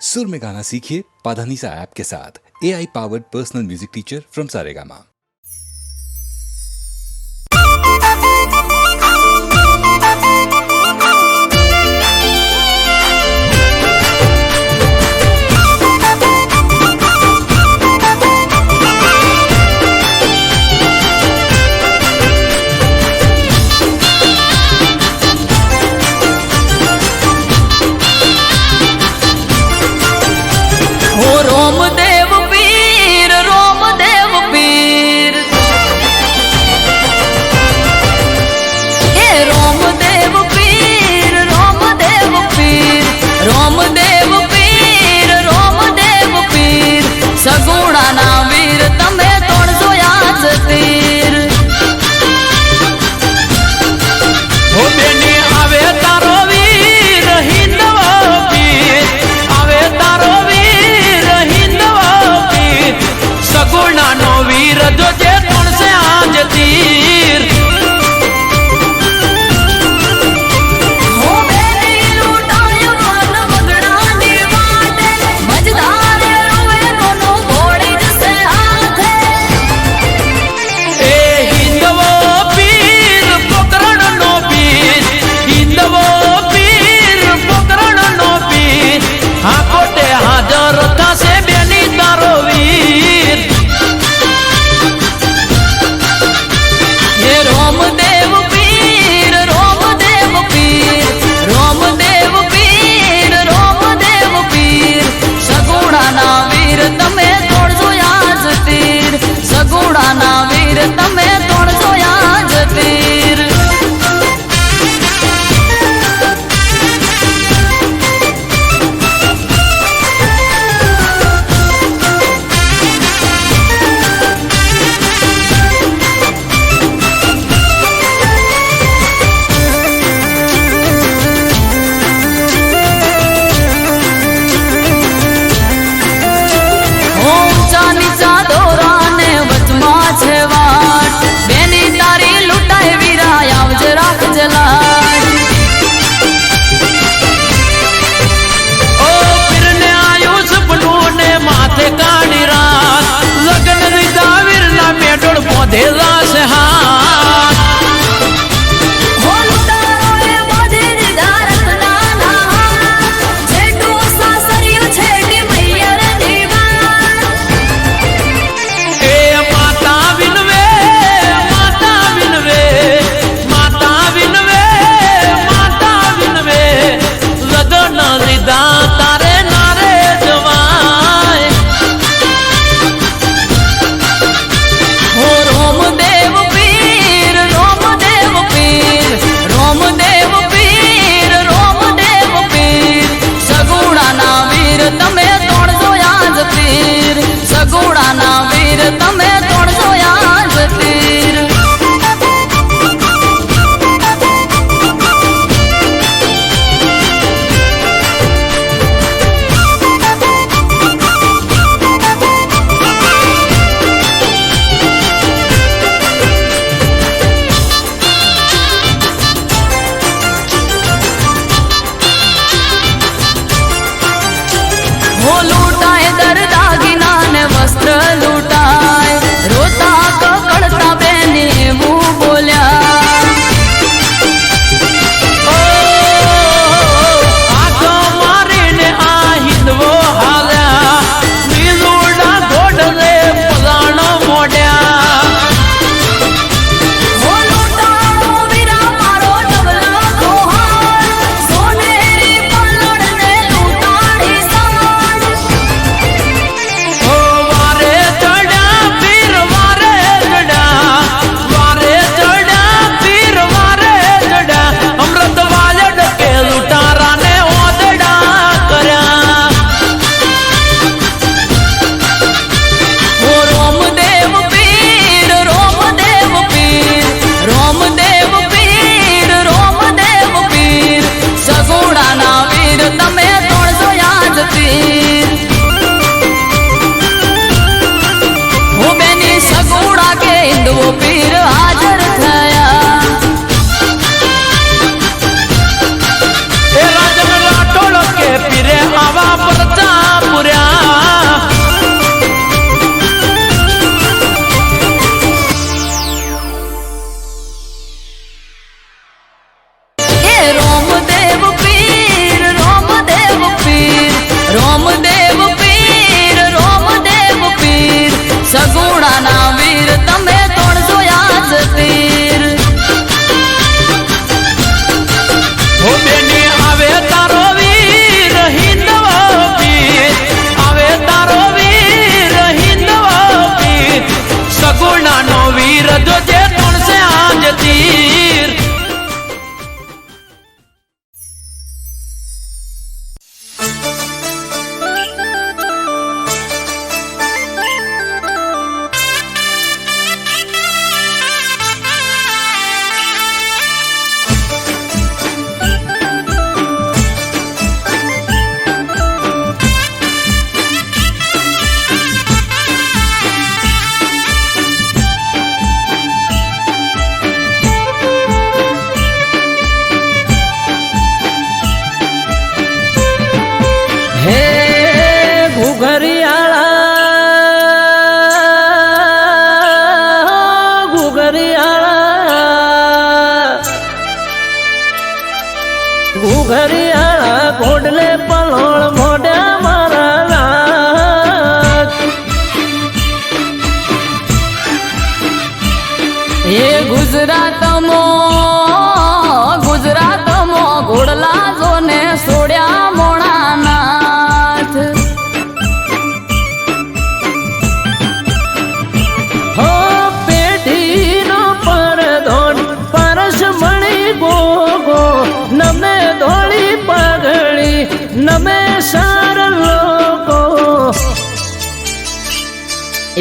सुर में गाना सीखिए पाधानीसा ऐप के साथ। AI powered personal music teacher from Saregama. Ramdev Pir हे रोमदेव पीर सगुणा ना वीर तमे तोड़जो याद तीर हो बेनी आवे तारो वीर हिंदवा पीर आवे तारो वीर हिंदवा पीर सगुणा नो वीर जो जे तोड़ से आज तीर हो बेनी लूटायो मन मगड़ानी वाटे मजदार रोवे दोनों घोड़ी जैसे हाथे ए हिंदवा पीर पकड़न नो पीर हिंदवा पीर पकड़न नो पीर हाँ कोटे हाजर था से बेनी तारो वीर हे रोमदेव पीर सगुणा ना वीर तमे तोड़जो याद तीर सगुणा ना वीर तमे तोड़जो याद तीर ऊंचा नीचा दोरा ने वचमा छे वाट बेनी तारी लुटाए वीरा आवज राख जलाट ओ फिरने आयो सपनों ने माथे काढ़ी रात लगन रीता वीरना मेडोड़ पौधे रास हाथ हो लुटारो ए बाधे निधारत नाना छेटू सासरियो छेटी मैयर दीवार ए माता विनवे माता विनवे माता विनवे माता विनवे लगन रीता तारे नारे जवाय हो रोमदेव पीर सगुणा ना वीर तमे तोड़जो याद तीर सगुणा ना वीर तमे तोड़जो याद तीर हो लूटाए दर दागिना ने वस्त्र लूटाए रोता ककड़ता बेनी मुंह बोल्या ओ आगो मारीने आ हिंदवो हाल्या नीलूड़ा घोड़ले पलाण मोड्या हो लूटाओ वीरा मारो डबला कोहार सोनेरी पल्लड़ ने लूटाड़ी साड़ ओ वारे चढ़ा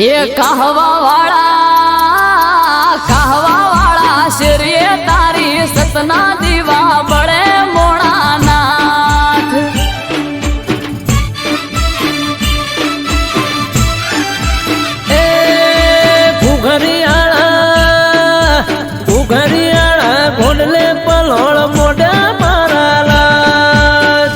એ કહવા વાળા શેરીએ તારી સતના દીવા બળે મોણાનાથ. એ ઘુઘરિયાળા ઘોડલે પલોળ મોઢા મારા લાજ.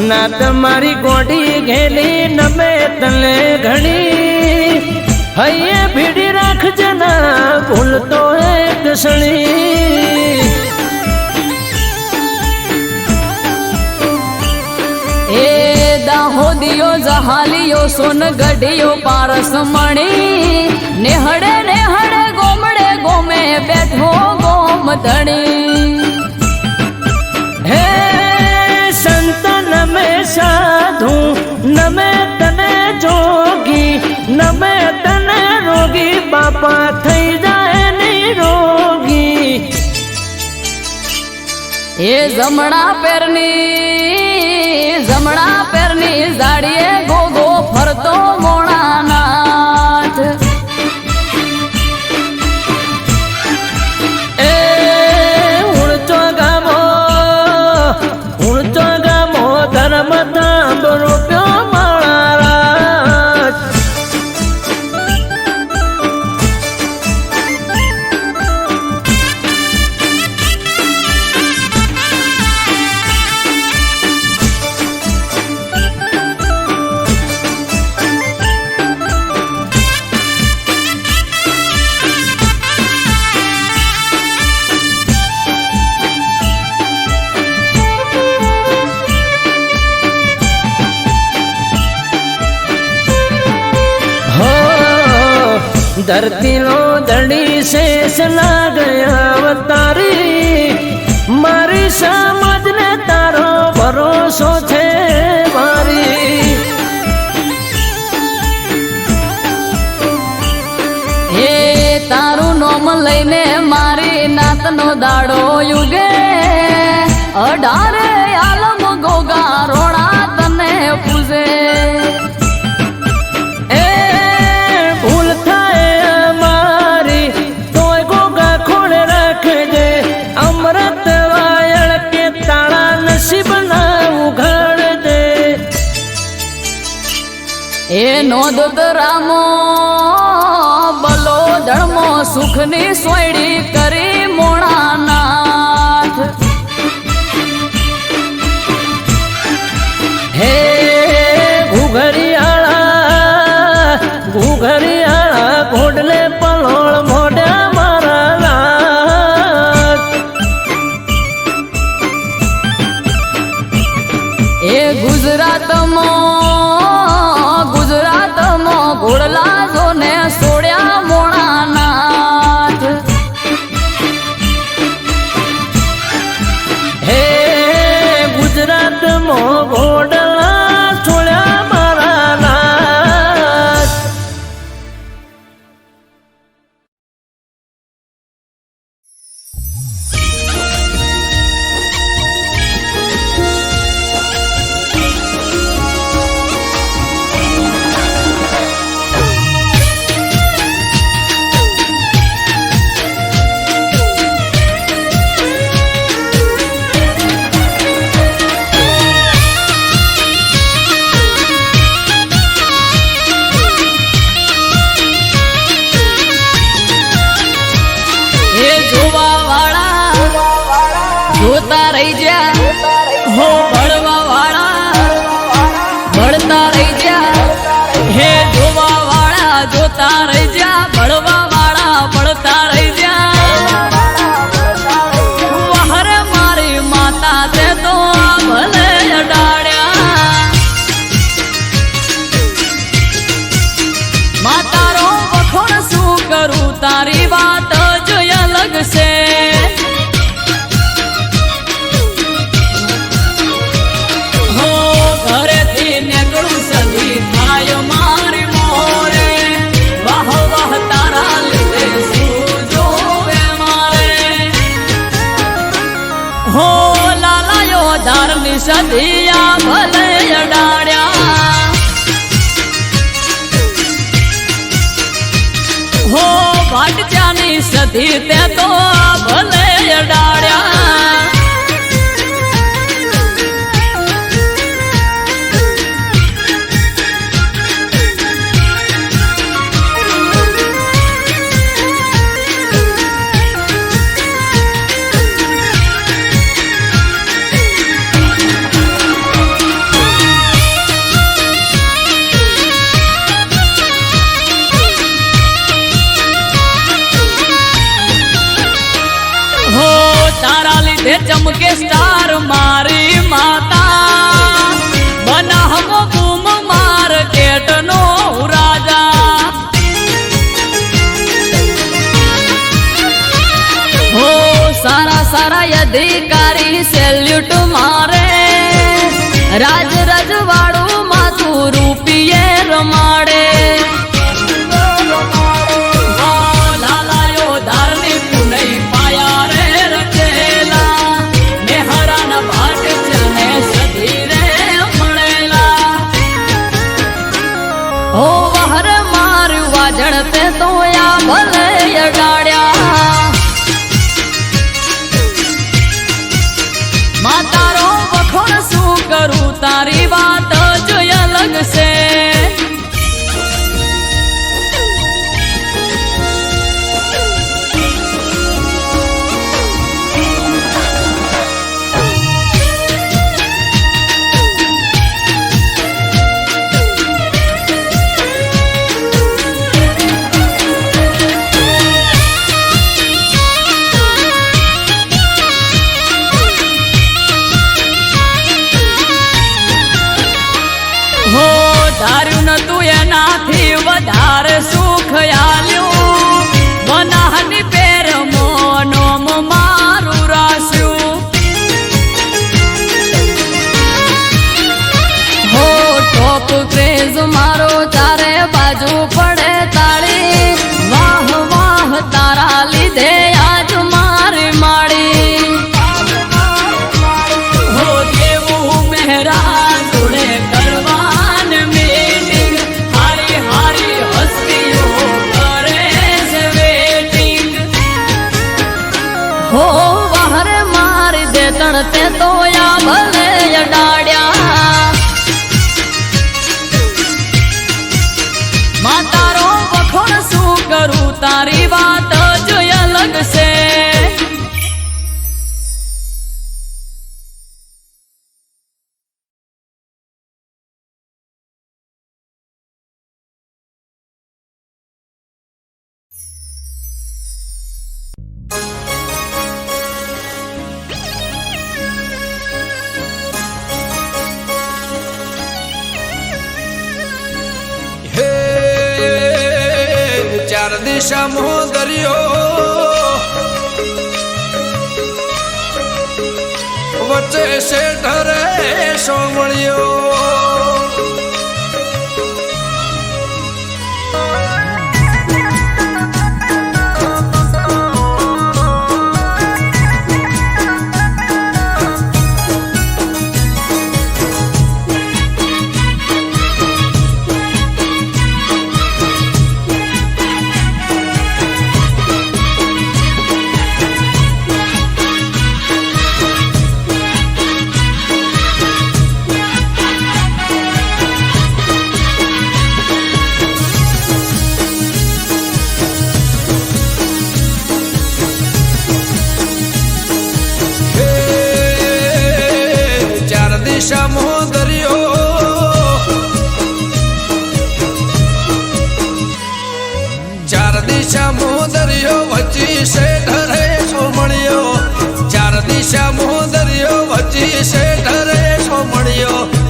ના તમારી ગોડી ઘેલી નમે તને ઘણી હૈયે ભીડી રાખજે ના ભૂલતો એક સણી. એ દાહોદિયો જહાલિયો સોનગઢિયો પારસ મણી નેહડે ગોમડે ગોમે બેઠો ગોમ ધણી. હે સંત નમે સાધુ નમે તને જોગી નમે તને રોગી બાપા થઈ જાય નિરોગી. એ જમણા પેરની ઝાડીએ ગોગો ફરતો મોણાનાથ. એ ઉણચો ગામો ધર્મ ધામ રૂપ્યો મારા. ધરતીનો દડી શેષ લાગ્યા અવતારી મારી સમજને તારો ભરોસો છે મારી. એ તારું નોમ લઈને મારી નાતનો દાડો યુગે 18 આલમ ગોગા રોણા તને પૂજે. એ નોંધ રામો બલો ધર્મો સુખની સોયડી કરી મોણાનાથ. હે ઘુઘરિયાળા ઘોડલે પલોળ મોઢા મારા લાજ. એ ગુજરાતમાં ઘોડલા જોને સોડ્યા મોણાનાથ. હે ગુજરાતમાં ઘોડલા છોડ્યા મારા લાજ. આ ભલે અડાડ્યા હો ભાટજાની સધી તે તો આ ભલે અડાડ્યા चमके स्टार मारी माता बना हम बूम मार्केट नो राजा हो सारा सारा अधिकारी सेल्यूट मारे राज रजवाड़ू माथू रूपिये रमाड़े જણતે તો આ ભલે અડાડ્યા માં તારો વખોણ શું કરું તારી વાત જ અલગ છે ધાર્યું નતું એનાથી વધારે સુખ આલ્યું બનાહની પેર મોનોમ મારું રાસ્યું હો ટોપ ક્રેઝ મારો ચારે બાજુ પડે તાળી વાહ વાહ તારા લીધે આજ મારી માળી હો દેવું મહેરા જોડે કરવા હો વહરે મારી દે તણતે તો આ ભલે અડાડ્યા માં તારો વખોણ શું કરું તારી વાત જ અલગ છે ચાર દિશા મોદરિયો વચ્ચે શેઠ રે સોમળિયો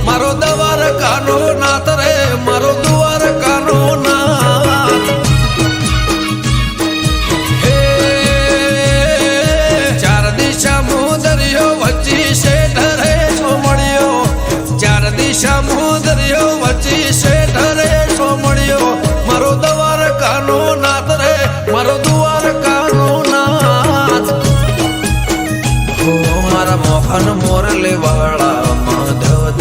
મારો દવાર કાનો નાથ રે મારો દુવાર કાનો નાથ હે ચાર દિશા મોદરિયો વચ્ચે શેઠ રે સોમળિયો ચાર દિશા મોદરિયો વચ્ચે શેઠ રે સોમળિયો મારો દવાર કાનો નાથ રે મારો દુવાર કાનો નાથ મારા મોહન મોરલે વાળા માધવ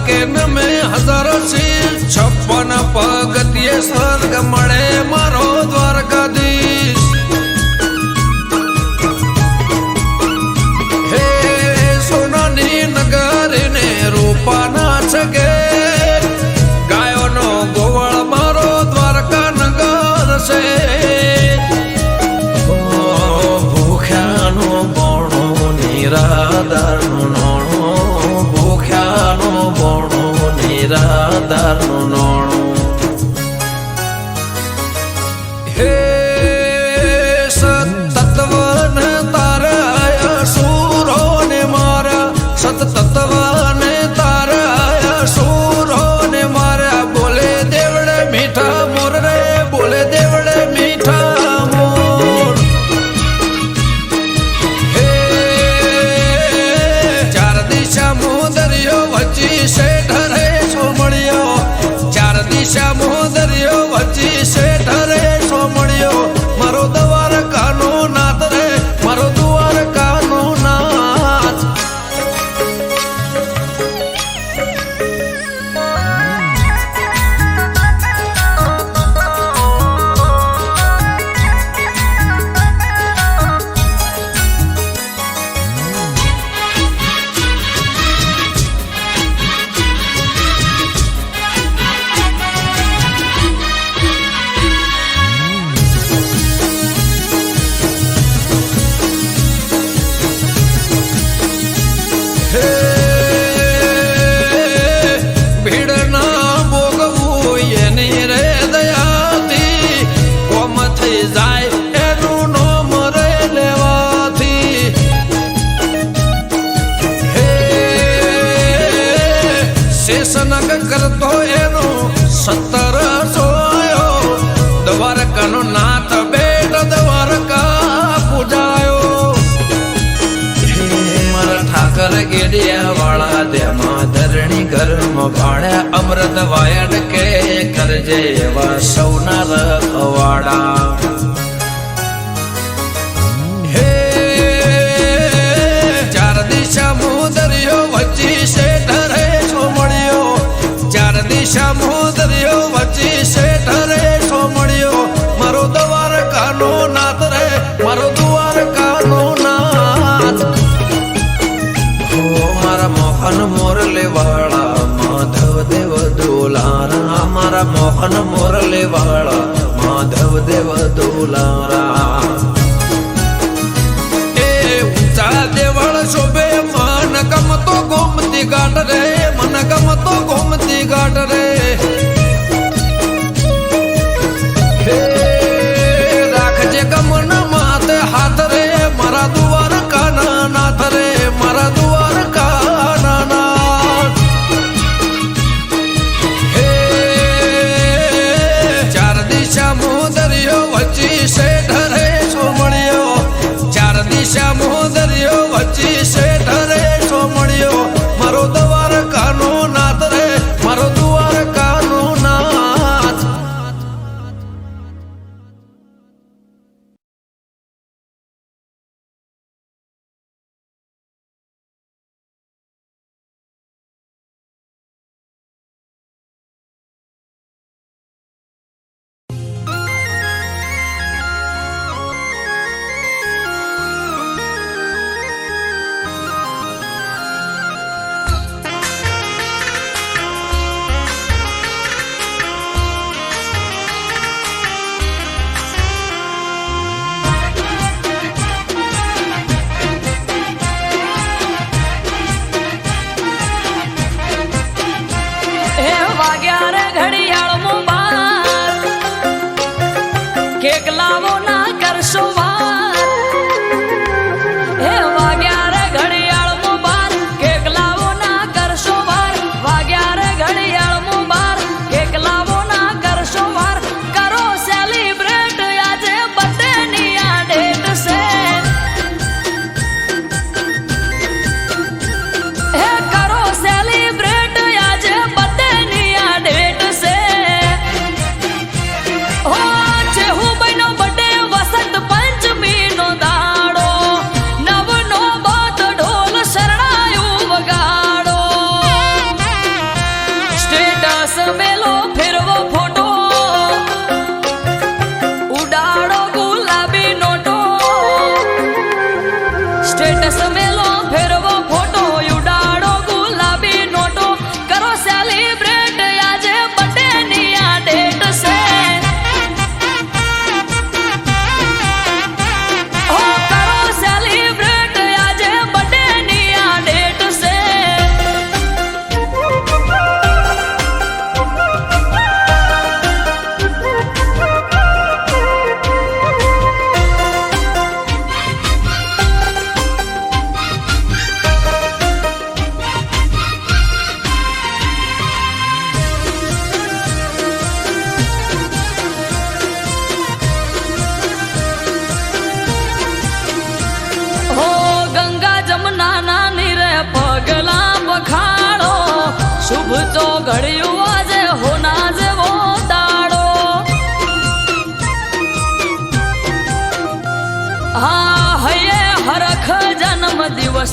કે નમે હજાર શીર 56 પગથિયે સ્વર્ગ મળે મારો દ્વારકાધીશ. હે સોનાની નગરીને રૂપાના છગે ગાયોનો ગોવાળ મારો દ્વારકા નગર છે. ભૂખ્યાનો બોણો નિરાધારનો નોણો, ભૂખ્યાનો બોણો નિરાધારનો નોણો. હે સતત્વને તારા સુરોને મારા, સતત્વને તારા સુરોને મારા. બોલે દેવડે મીઠા મોર રે, બોલે દેવડે મીઠા મોર. હે ચાર દિશા દરિયો વચ્ચી શેઠ રે સોમળિયો, ચાર દિશા દરિયો વચ્ચી શેઠ રે સોમળિયો. મારો દ્વારકાનો નાથ રે, મારો દ્વારકાનો નાથ. હે ભીડ ના ભોગવું એની રે દયાથી, કોમ થઈ જાય એનું નોમ રે લેવાથી. હે શેષનગ કરતો એનો 17 સોયો, દ્વારકાનો નાથ બેટ દ્વારકા પૂજાયો. મારા ઠાકર ગેડિયા વાળા દેમાં ધરણી ગરમ ભાડ્યા, અમૃત વાયડ કે કરજે એવા સૌના રખવાડા. હે ચાર દિશા દરિયો વચ્ચી શેઠ રે સોમળિયો, ચાર દિશા દરિયો વચ્ચી શેઠ રે સોમળિયો. મારો દ્વારકાનો નાથ રે, મારો દ્વારકાનો નાથ. મારા મોહન મોરલે વાળા માધવ દેવ દુલારા, મારા મોહન મોરલે વાળા માધવ દેવ દુલારા. એ ઊંચા દેવળ શોભે મન ગમતો ગોમતી ઘાટ રે, મન ગમતો ગોમતી ઘાટ રે. હે રાખજે ગમન માથે હાથ રે, મારા દ્વારકાના નાથ રે, મારા દ્વારકાના નાથ. હે ચાર દિશા દરિયો વચ્ચી શેઠ રે સોમળિયો, ચાર દિશા દરિયો વચ્ચી શેઠ રે સોમળિયો. મારો દ્વારકાનો નાથ રે, મારો દ્વારકાનો નાથ.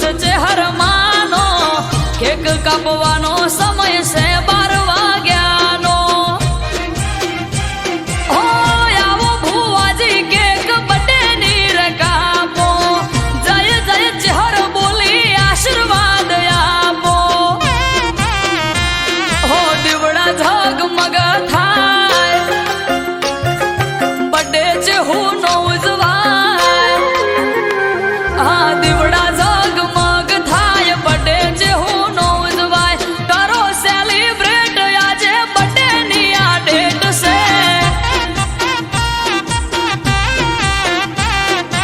દિવસ છે હરમાનો, કેક કાપવાનો સમય છે 12 વાગ્યાનો. હો આવો ભુવાજી કેક બટેની રે કાપો, જય જય ચહર બોલી આશીર્વાદ આપો. હો દીવડા ઝગમગ થાય, બડે છે હું નો ઉજવાય. હા દીવડા ઝગમગ થાય, બડે છે હું નો ઉજવાય. કરો સેલિબ્રેટ આજે બડે ની આ ડેટ છે.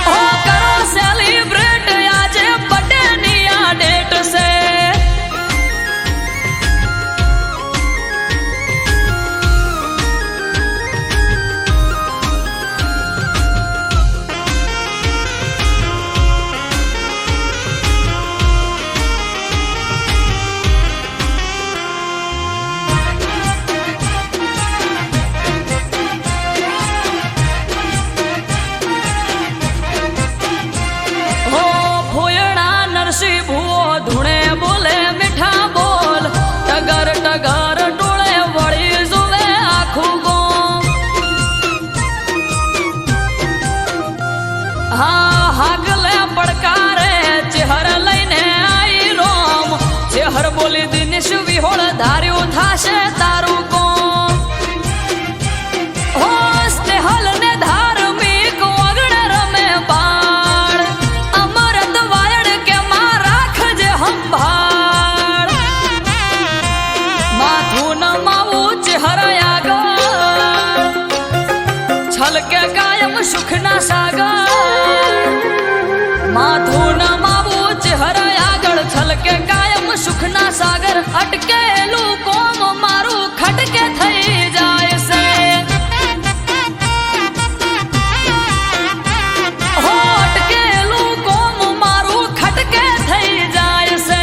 હો કરો સેલિબ્રેટ આજે બડે ની આ ડેટ છે. હો ફોયણા નરસિંહ ભુવો ધૂણે બોલે મીઠા બોલ, ટગર ટગર ટોળે વળી જુએ આખું ગોમ. હા હાગલે પડકારે ચેહર લઈને આઈ રોમ, ચેહર બોલી દિનેશ વિહોળ ધાર્યું થાશે તારું કોમ. હો સ્નેહલ ને ધાર્મિક વગણ રમે બાળ, અમરત વાયડ કે માં રાખજે સંભાળ. માથું નમાવું ચહેર આગળ, છલકે કાયમ સુખના સાગર. માથું નમાવું ચહેર આગળ, છલકે કાયમ સુખના સાગર. અટકેલું કોમ મારું ખટકે થઈ જાય છે. હો અટકેલું કોમ મારું ખટકે થઈ જાય છે.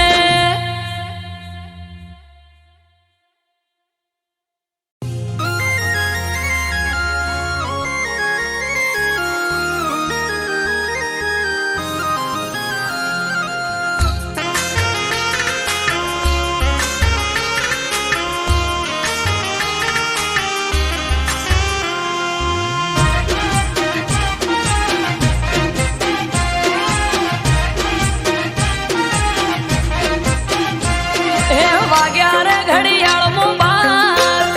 હે વાગ્યા રે ઘડિયાળમાં 12,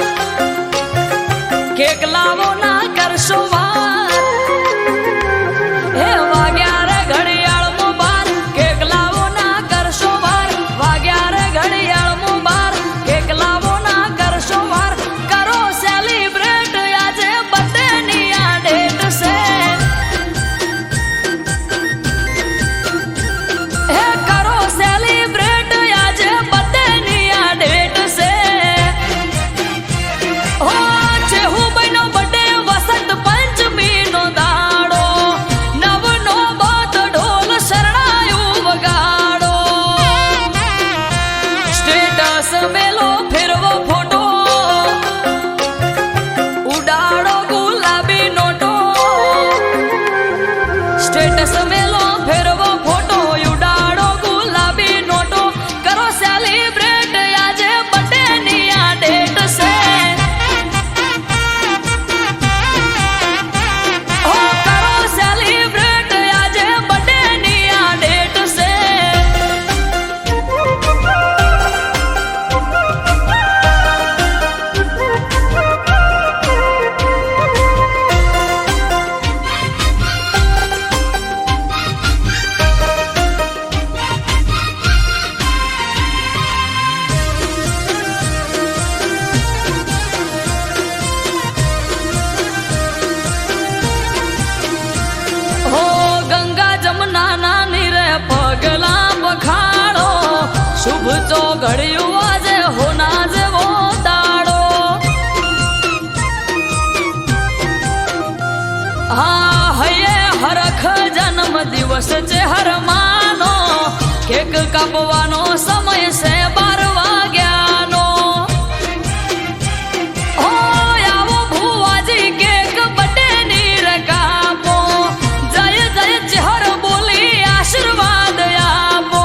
કેક લાવો ના કરશો વાર. હે વાગ્યા રે ઘડિયાળમાં 12, કેક લાવો ના કરશો વાર. વાગ્યા રે ઘડિયાળમાં 12, કેક લાવો ના કરશો વાર. કરો સેલિબ્રેટ આજે બર્થડે ની આ ડેટ છે. હે કરો સેલિબ્રેટ આજે બર્થડે ની આ ડેટ છે. હો છે હું બનો બર્થડે વસંત પંચમી નો દાડો, નવનો બાત ઢોલ શરણાયું વગાડો. સ્ટેટસ મેલો ફેરવો ફોટો, ઉડાડો ગુલાબી નોટો. સ્ટેટસ મેલો ફેરવો ફોટો, ઉડાડો ગુલાબી નોટો. કરો સેલિબ્રેટ આજે બર્થડે ની આ ડેટ છે. હો કરો સેલિબ્રેટ આજે બર્થડે ની આ ડેટ છે. હો ગંગા જમના ના નીરે પગલા પખાડો, શુભ તો ઘડ્યું આજે હોના જેવો દાડો. હા હૈયે હરખ જન્મ દિવસ છે હરમાનો, કેક કાપવાનો સમય છે 12 વાગ્યાનો. હો આવો ભુવાજી કેક બટેની રે કાપો, જય જય ચહર બોલી આશીર્વાદ આપો.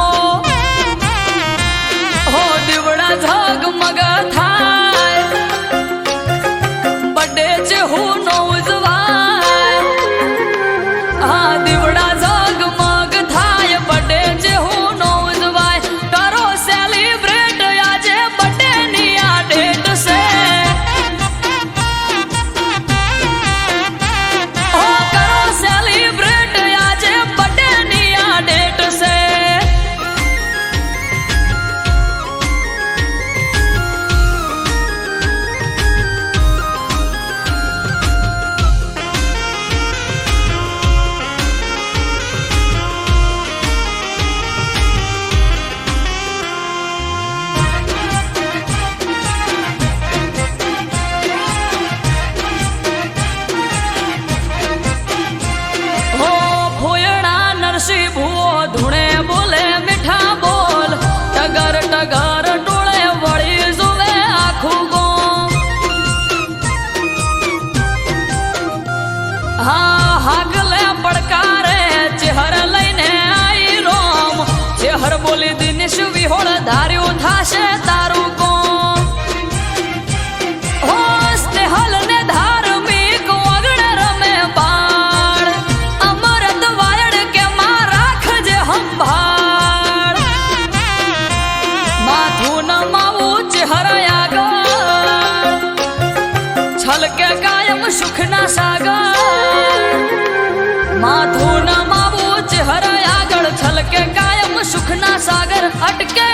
બોલી દિનેશ વિહોળ ધાર્યું થાશે તારું કોમ હો સ્નેહલ ને ધાર્મિક વગણ રમે બાળ અમરત વાયડ કે માં રાખજે સંભાળ માથું નમાવું ચહેરા આગળ છલકે કાયમ સુખના સાગર માથું નમાવું ચહેરા આગળ છલકે કાયમ સુખના સાગર અટકે